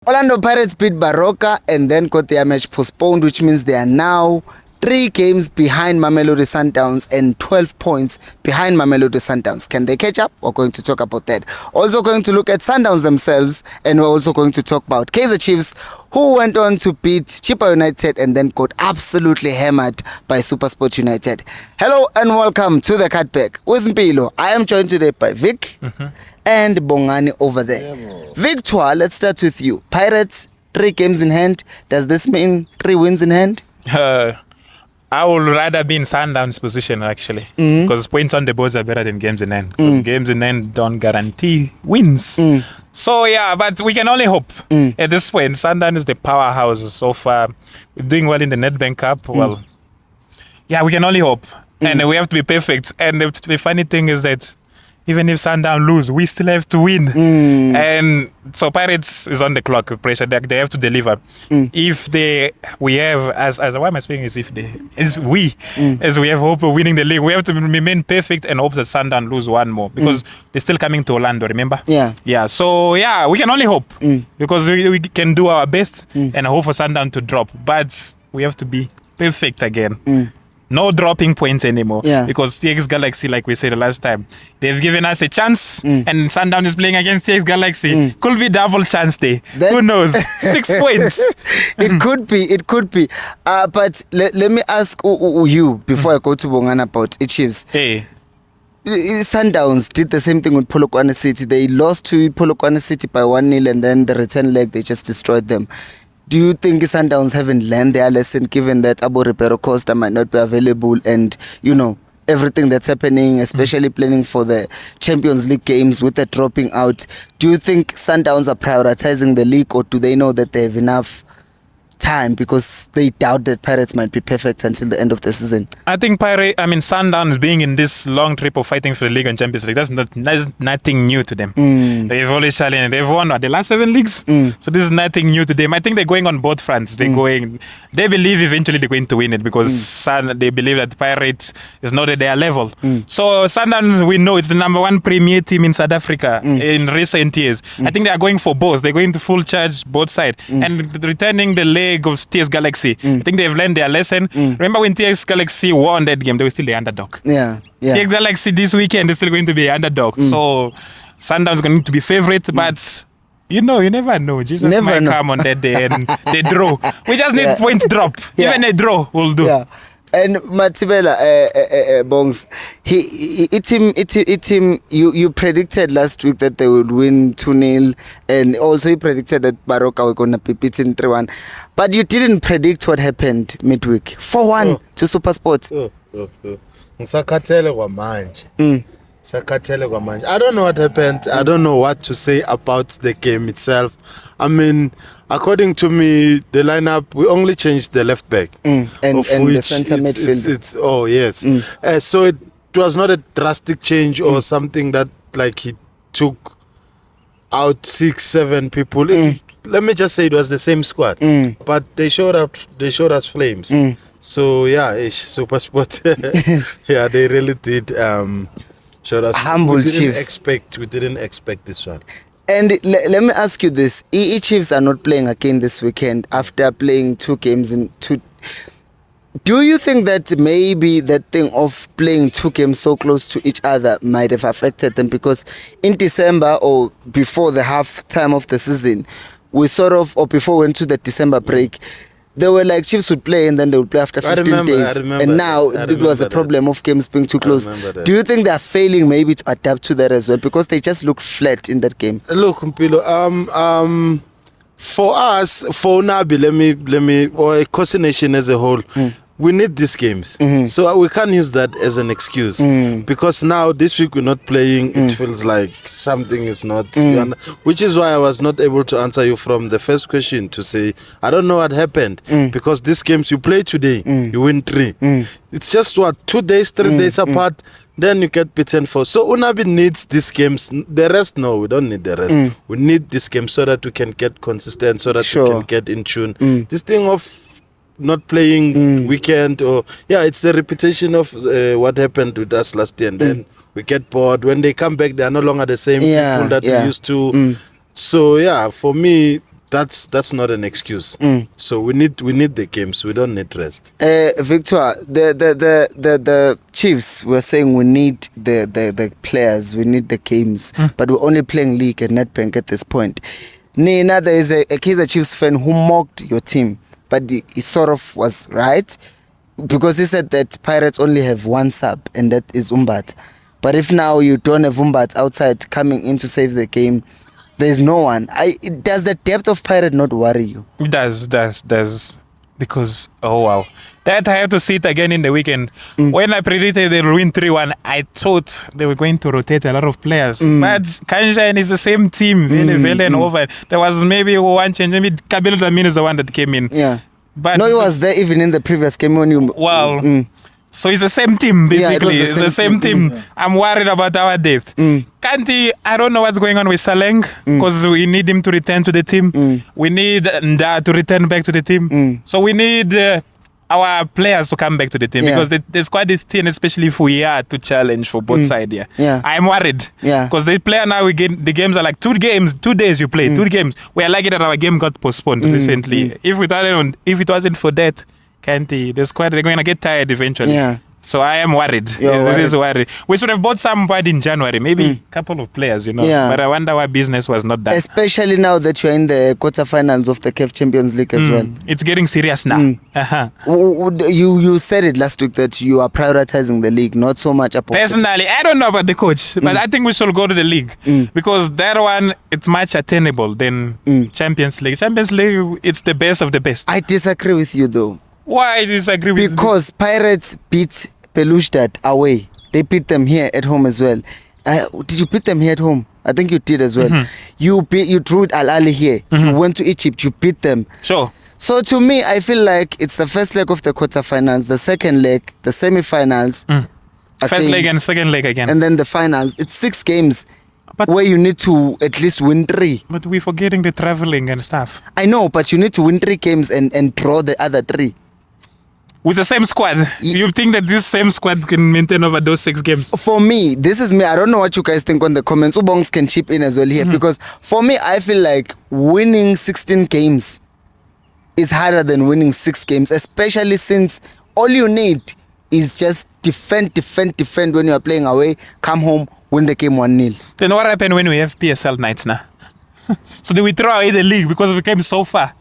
Orlando Pirates beat Baroka and then got their match postponed, which means they are now 3 games behind Mamelodi Sundowns and 12 points behind Mamelodi Sundowns. Can they catch up? We're going to talk about that. Also going to look at Sundowns themselves, and we're also going to talk about Kaizer Chiefs, who went on to beat Chippa United and then got absolutely hammered by SuperSport United. Hello and welcome to the Cutback with Mpilo. I am joined today by Vic and Bongani over there. Victor, let's start with you. Pirates, 3 games in hand. Does this mean 3 wins in hand? I would rather be in Sundowns position actually, because points on the boards are better than games in hand. Because games in hand don't guarantee wins. So yeah, but we can only hope. At this point, Sundowns is the powerhouse so far. We're doing well in the Nedbank Cup. Well, yeah, we can only hope, and we have to be perfect. And the funny thing is that even if Sundowns lose, we still have to win. And so Pirates is on the clock with pressure. They have to deliver. If we have, as why am I speaking as we have hope of winning the league, we have to remain perfect and hope that Sundowns lose one more, because they're still coming to Orlando, remember? Yeah. So yeah, we can only hope, because we can do our best and hope for Sundowns to drop. But we have to be perfect again. No dropping points anymore. Because TX Galaxy, like we said the last time, they've given us a chance, and Sundowns is playing against TX Galaxy. Could be double chance day. Who knows? 6 points. It could be. But let me ask you, before I go to Bongana, about Chiefs. Hey. Sundowns did the same thing with Polokwane City. They lost to Polokwane City by 1-0, and then the return leg, they just destroyed them. Do you think Sundowns haven't learned their lesson, given that Riveiro Costa might not be available, and everything that's happening, especially planning for the Champions League games with the dropping out? Do you think Sundowns are prioritizing the league, or do they know that they have enough time because they doubt that Pirates might be perfect until the end of the season? I think Sundowns being in this long trip of fighting for the league and Champions League, that's nothing new to them. They've always challenged. They've won the last 7 leagues. So this is nothing new to them. I think they're going on both fronts. They believe eventually they're going to win it, because they believe that Pirates is not at their level. So Sundowns, we know it's the number 1 premier team in South Africa in recent years. I think they are going for both. They're going to full charge both sides, and returning the leg of TX Galaxy. I think they've learned their lesson. Remember when TX Galaxy won that game, they were still the underdog. TX Galaxy this weekend is still going to be the underdog. So Sundowns is going to be favorite, but you never know. Jesus might come on that day and they draw. We just need point drop. Even a draw will do. And Matibela, Bongs, you predicted last week that they would win 2-0, and also you predicted that Baroka were going to be beaten 3-1. But you didn't predict what happened midweek. 4-1 to SuperSport. I don't know what happened. I don't know what to say about the game itself. I mean, according to me, the lineup, we only changed the left back. And the centre midfield. So it was not a drastic change or something that like he took out 6-7 people. Let me just say it was the same squad. But they showed us flames. So yeah, SuperSport. Yeah, they really did. Showed us humble Chiefs. We didn't expect this one. And let me ask you this: Chiefs are not playing again this weekend after playing 2 games in 2. Do you think that maybe that thing of playing 2 games so close to each other might have affected them? Because in December, or before the half time of the season, or before we went to the December break, they were like Chiefs would play and then they would play after 15 days. And now it was a problem of games being too close. Do you think they're failing maybe to adapt to that as well? Because they just look flat in that game. Look, Mpilo, for us, for Nabi, let me, or a Kosi Nation as a whole, we need these games. So we can't use that as an excuse. Because now, this week we're not playing, it feels like something is not... which is why I was not able to answer you from the first question to say, I don't know what happened. Because these games you play today, you win 3. It's just 2 days, 3 days apart, then you get beaten 4. So Unabi needs these games. The rest, no, we don't need the rest. We need this game so that we can get consistent, so that we can get in tune. This thing of not playing weekend, or it's the repetition of what happened with us last year, and then we get bored. When they come back, they are no longer the same people that we used to. So for me, that's not an excuse. So we need the games. We don't need rest. Victor, the Chiefs were saying we need the players, we need the games, but we're only playing league and Nedbank at this point. Nina, there is a Kaizer Chiefs fan who mocked your team, but he sort of was right, because he said that Pirates only have one sub, and that is Umbat. But if now you don't have Umbat outside coming in to save the game, there's no one. Does the depth of Pirate not worry you? It does. Because, oh wow. That I have to see it again in the weekend. When I predicted they'll win 3-1, I thought they were going to rotate a lot of players. But Kanjan is the same team, Vele and over. There was maybe one change. Maybe Kabilo Damin is the one that came in. Yeah. But no, he was there even in the previous game when you... Well... So it's the same team, basically. Yeah, it's the same team. I'm worried about our depth. Kanti, I don't know what's going on with Saleng, because we need him to return to the team. We need Nda to return back to the team. So we need our players to come back to the team, because the squad is thin, especially if we are to challenge for both sides here. I'm worried. Because the player now, the games are like 2 days you play, 2 games. We are lucky that our game got postponed recently. If it wasn't for that, Kanti, the squad, they're going to get tired eventually. So I am worried. It is worried. We should have bought somebody in January, maybe a couple of players, But I wonder why business was not done. Especially now that you're in the quarterfinals of the CAF Champions League as well. It's getting serious now. You said it last week that you are prioritizing the league, not so much about... Personally, I don't know about the coach, but I think we should go to the league, because that one, it's much attainable than Champions League. Champions League, it's the best of the best. I disagree with you though. Why do you disagree with me? Because Pirates beat Pelushdat away. They beat them here at home as well. Did you beat them here at home? I think you did as well. You drew it Al Ahly here. You went to Egypt. You beat them. Sure. So to me, I feel like it's the first leg of the quarterfinals, the second leg, the semi-finals. First leg and second leg again. And then the finals. It's 6 games. But where you need to at least win 3. But we're forgetting the traveling and stuff. I know, but you need to win 3 games and draw the other 3. With the same squad? You think that this same squad can maintain over those 6 games? For me, this is me. I don't know what you guys think on the comments. Ubongs can chip in as well here. Because for me, I feel like winning 16 games is harder than winning 6 games. Especially since all you need is just defend when you are playing away. Come home, win the game 1-0. Then what happened when we have PSL nights now? So do we throw away the league because we came so far?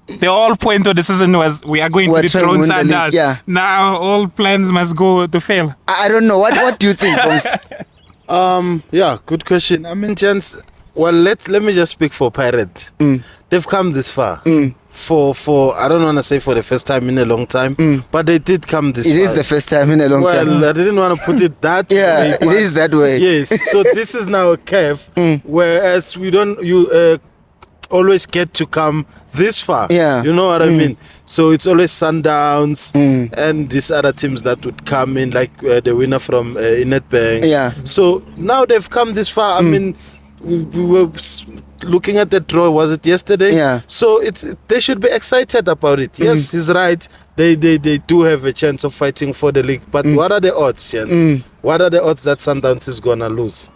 The whole point of the season was we are going to dethrone Sundowns. Now all plans must go to fail. I don't know. What do you think, Bongs? Yeah, good question. I mean, gents, well, let me just speak for Pirate. They've come this far. For I don't want to say for the first time in a long time, but they did come this far. It is the first time in a long time. Well, I didn't want to put it that way. Yeah, it is that way. Yes, so this is now a curve, whereas you always get to come this far. Yeah. You know what I mean? So it's always Sundowns and these other teams that would come in, like the winner from Nedbank. Yeah. So now they've come this far. I mean, we were looking at the draw, was it yesterday? Yeah. So they should be excited about it. Yes, he's right. They do have a chance of fighting for the league. But what are the odds, chance? What are the odds that Sundowns is gonna lose?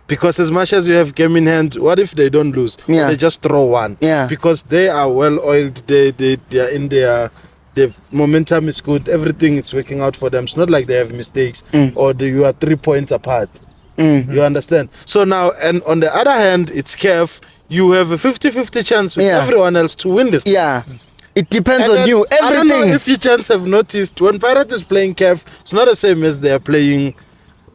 Because as much as you have game in hand, what if they don't lose? Yeah. They just throw one. Yeah. Because they are well oiled. They are in their momentum is good. Everything is working out for them. It's not like they have mistakes or you are 3 points apart. You understand? So now, and on the other hand, it's CAF. You have a 50-50 chance with everyone else to win this. Yeah. It depends on you. Everything. I don't know if you chance have noticed when Pirate is playing CAF, it's not the same as they are playing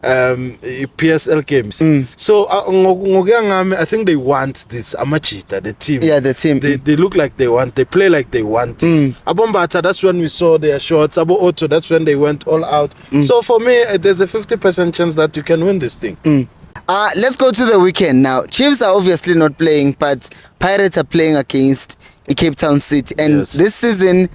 PSL games. So I think they want this Amachita, the team. Yeah, the team. They look like they play like they want this. Abombata, that's when we saw their shots. Abo Otto, that's when they went all out. So for me, there's a 50% chance that you can win this thing. Let's go to the weekend now. Chiefs are obviously not playing, but Pirates are playing against Cape Town City. And this season,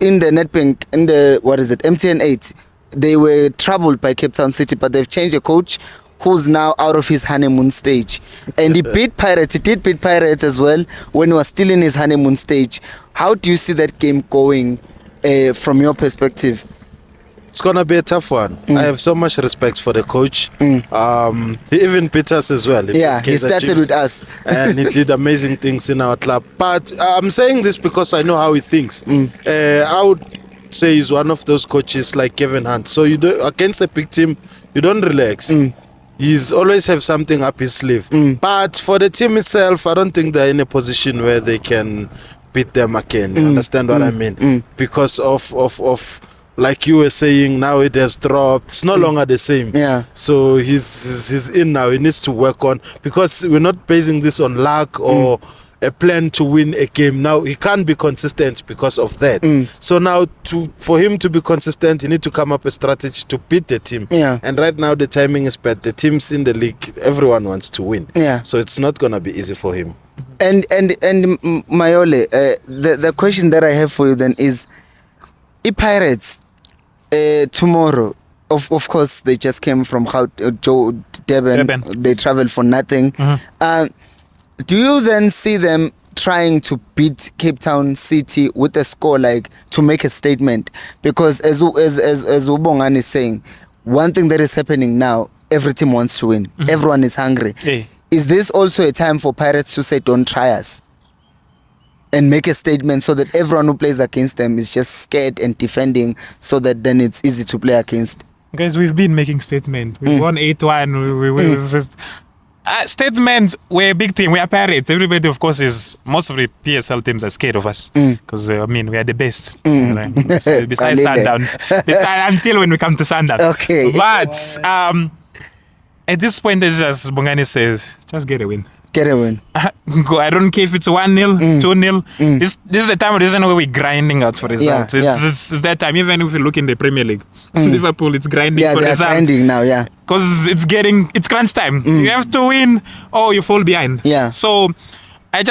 in the Nedbank, in the, MTN 8, they were troubled by Cape Town City, but they've changed a coach who's now out of his honeymoon stage. And he beat Pirates. He did beat Pirates as well when he was still in his honeymoon stage. How do you see that game going from your perspective? It's gonna be a tough one. I have so much respect for the coach. He even beat us as well. Yeah, he started with us. And he did amazing things in our club. But I'm saying this because I know how he thinks. I would say he's one of those coaches like Kevin Hunt. So you do against a big team, you don't relax. He's always have something up his sleeve. But for the team itself, I don't think they're in a position where they can beat them again. You understand what I mean? Because of like you were saying, now it has dropped. It's no longer the same. Yeah. So he's in now. He needs to work on, because we're not basing this on luck or a plan to win a game. Now he can't be consistent because of that. So now for him to be consistent, he need to come up with a strategy to beat the team. Yeah. And right now the timing is bad. The teams in the league, everyone wants to win. Yeah. So it's not gonna be easy for him. And Mayole, the question that I have for you then is, if Pirates tomorrow, of course they just came from Durban. They traveled for nothing. Do you then see them trying to beat Cape Town City with a score, like to make a statement? Because as Ubongan is saying, one thing that is happening now, every team wants to win. Everyone is hungry. Is this also a time for Pirates to say, don't try us, and make a statement so that everyone who plays against them is just scared and defending, so that then it's easy to play against? Guys, we've been making statements. We've won 8-1. Statements, we're a big team. We are Pirates. Everybody, of course, most of the PSL teams are scared of us. Because, we are the best. Besides Sundowns. Until when we come to Sundowns. Okay. But at this point, it's just, Bongani says, just get a win. Get a win. I don't care if it's 1-0, 2-0. This is the time, this is where we're grinding out for results. It's that time. Even if you look in the Premier League, Liverpool, it's grinding for results. Yeah, grinding now, because it's crunch time. You have to win or you fall behind. Yeah. So I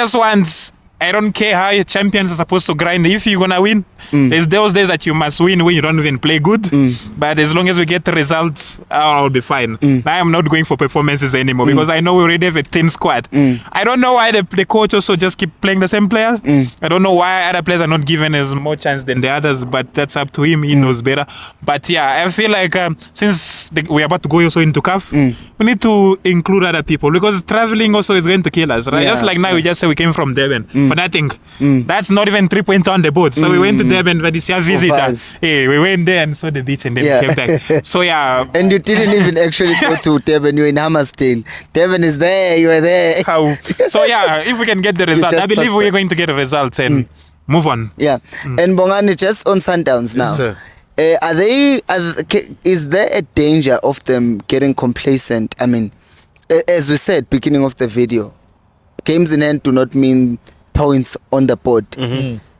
don't care how your champions are supposed to grind. If you're going to win, there's those days that you must win when you don't even play good. But as long as we get the results, I'll be fine. Now I'm not going for performances anymore because I know we already have a thin squad. I don't know why the coach also just keep playing the same players. I don't know why other players are not given as more chance than the others, but that's up to him. He knows better. But yeah, I feel like since we're about to go also into CAF, we need to include other people, because traveling also is going to kill us. Right? Just like now, we just say we came from Durban. For nothing. That's not even 3 points on the boat. So we went to Durban, but it's a visitor. Hey, we went there and saw the beach and then came back. So yeah. And you didn't even actually go to Durban. You were in Hammersdale. Durban is there. You were there. So yeah, if we can get the result, I believe we're going to get a result and move on. Yeah. And Bongani, just on Sundowns now. Is there a danger of them getting complacent? I mean, as we said, beginning of the video, games in hand do not mean points on the board.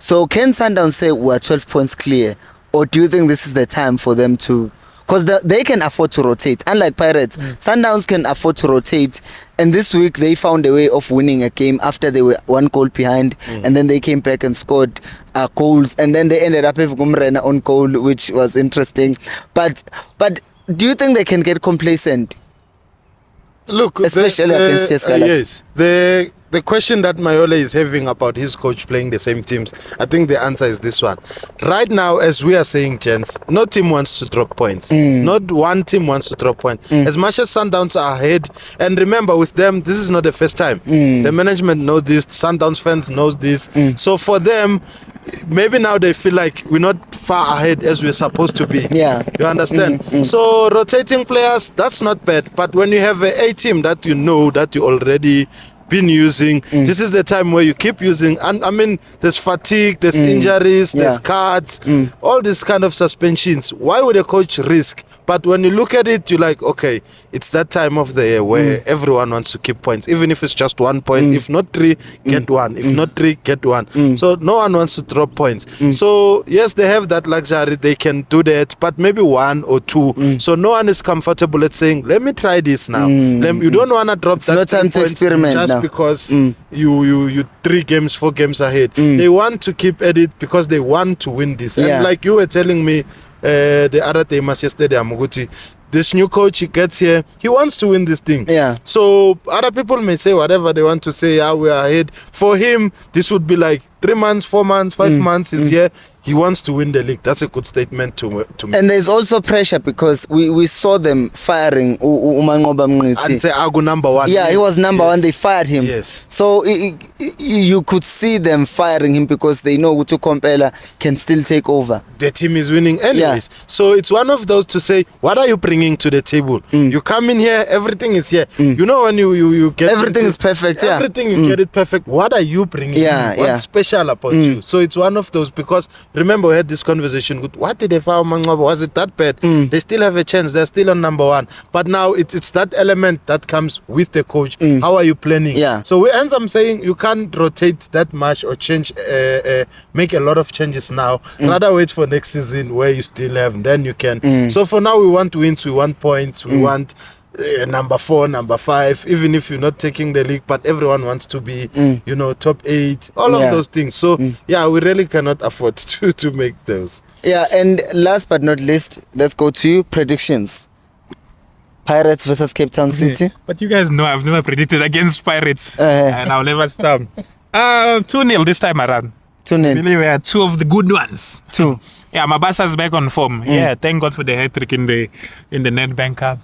So can Sundowns say we're 12 points clear, or do you think this is the time for them to, because they can afford to rotate, unlike Pirates? Sundowns can afford to rotate, and this week they found a way of winning a game after they were 1 goal behind, and then they came back and scored goals, and then they ended up having Umrena on goal, which was interesting. But do you think they can get complacent? Look, especially against TS Galaxy. Yes, the question that Mayole is having about his coach playing the same teams, I think the answer is this one. Right now, as we are saying, gents, no team wants to drop points. Not one team wants to drop points. As much as Sundowns are ahead, and remember with them, this is not the first time. The management knows this, Sundowns fans knows this. So for them, maybe now they feel like we're not far ahead as we're supposed to be. Yeah. You understand? So rotating players, that's not bad. But when you have a team that you know that you already been using, this is the time where you keep using. And I mean, there's fatigue, there's injuries, there's cards, all these kind of suspensions. Why would a coach risk? But when you look at it, you're like, okay, it's that time of the year where everyone wants to keep points, even if it's just 1 point. If not 3, get 1. If not 3, get 1. So no one wants to drop points. So yes, they have that luxury, they can do that, but maybe 1 or 2. So no one is comfortable at saying, let me try this now. You don't want to drop it's that time to experiment just now. Because you 3 games, 4 games ahead. They want to keep at it because they want to win this. And like you were telling me the other day, yesterday, Amuguti, this new coach, he gets here, he wants to win this thing. So other people may say whatever they want to say, we are ahead. For him, this would be like 3 months, 4 months, 5 months, he's here. He wants to win the league. That's a good statement to me. And there's also pressure because we saw them firing Umangoba Mngqithi. And say Agu number 1. Yeah, he was number 1. They fired him. Yes. So you could see them firing him because they know Utu Kompela can still take over. The team is winning anyways. Yeah. So it's one of those to say, what are you bringing to the table? You come in here, everything is here. You know when you get everything is perfect. Yeah. Everything you get it perfect. What are you bringing? Yeah, What's special about you? So it's one of those because remember we had this conversation. What did they fire Mangoba? Was it that bad? They still have a chance. They're still on number 1. But now it's that element that comes with the coach. How are you planning? Yeah. So as I'm saying, you can't rotate that much or change, make a lot of changes now. Rather wait for next season where you still have, then you can. So for now, we want wins, we want points, we want number 4, number 5, even if you're not taking the league, but everyone wants to be, top 8, all of those things. So we really cannot afford to make those. Yeah, and last but not least, let's go to predictions. Pirates versus Cape Town City. But you guys know I've never predicted against Pirates, and I'll never stop. 2-0 this time around. 2-0. Really, we are 2 of the good ones. 2. Yeah, Mabasa's back on form. Yeah, thank God for the hat-trick in the Nedbank Cup.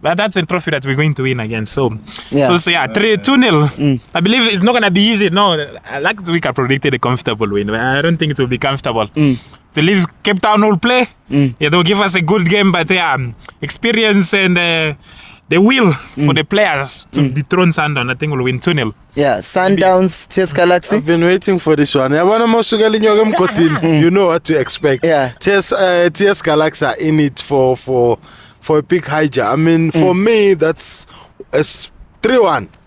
But that's a trophy that we're going to win again. So 2-0. I believe it's not going to be easy. No, last week I predicted a comfortable win. I don't think it will be comfortable. To leave Cape Town will play. Yeah, they'll give us a good game, but experience and the will for the players to dethrone Sundowns, I think we'll win 2-0. Yeah, Sundowns, TS Galaxy. I've been waiting for this one. You know what to expect. Yeah. TS Galaxy are in it for a big hijack. I mean, for me, that's 3-1.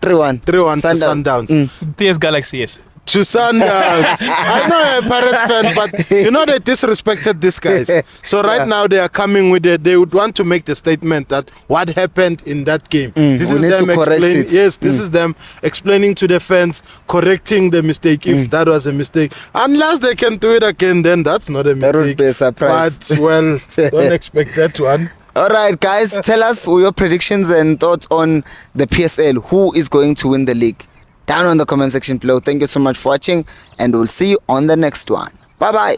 3-1 to Sundowns. TS Galaxy, yes. To Sundowns. I know you're a Pirates fan, but you know they disrespected these guys. So now they are coming with it. They would want to make the statement that what happened in that game. This is them explaining. Yes, this is them explaining to the fans, correcting the mistake if that was a mistake. Unless they can do it again, then that's not a mistake. That would be a surprise. But don't expect that one. All right, guys, tell us your predictions and thoughts on the PSL. Who is going to win the league? Down on the comment section below. Thank you so much for watching, and we'll see you on the next one. Bye-bye.